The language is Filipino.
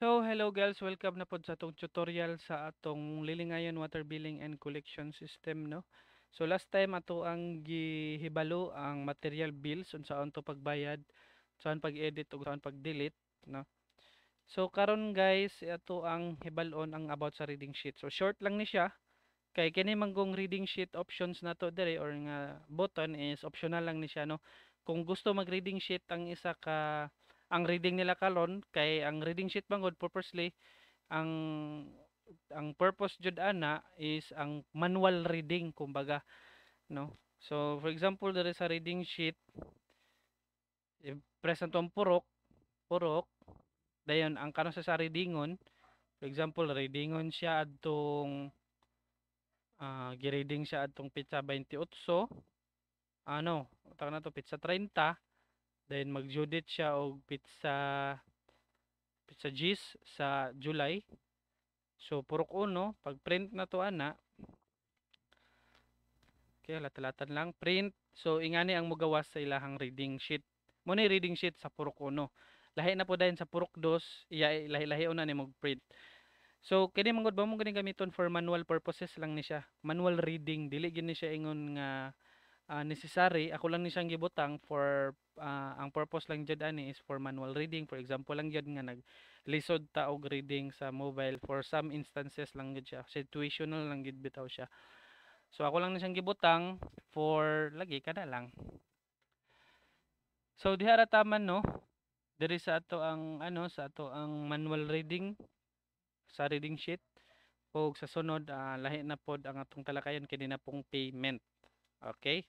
So, hello girls, welcome na po sa atong tutorial sa atong lilingayon water billing and collection system, no? So, last time ato ang gihibalo ang material bills unsaon to pagbayad, saan pag-edit ug saan pag-delete, no? So, karon guys, ato ang hibalon ang about sa reading sheet. So, short lang ni siya. Kay kini manggong reading sheet options na to dire or nga button is optional lang ni siya, no. Kung gusto mag reading sheet ang isa ka ang reading nila karon kay ang reading sheet bangod purposely ang purpose jud ana is ang manual reading kumbaga, no. So for example there is a reading sheet, press ang purok, purok dayon ang kanon sa readingon. For example readingon siya adtong gi-reading siya adtong pitsa 28, ano, tawag na to pitsa 30, then mag-due date siya og pitsa 10 sa July. So purok uno, pag print na to ana, okay, latalatan lang print. So ingani ang mogawas sa ilahang reading sheet. Mo ni reading sheet sa purok uno. Lahi na po dayon sa purok dos, iya lahi-lahi una ni mag-print. So kini manggod ba mo gani gamiton for manual purposes lang ni siya. Manual reading, dili gini siya ingon nga necessary. Ako lang ni siyang gibutang for ang purpose lang jud ani is for manual reading. For example lang jud nga naglisod ta og reading sa mobile, for some instances lang jud siya, situational lang jud bitaw siya. So ako lang ni siyang gibutang for lagi kada lang. So diha ra taman, no, diri sa ato ang sa ato ang manual reading sa reading sheet. O sa sunod lahi na pod ang atong talakayan kini na pong payment. Okay?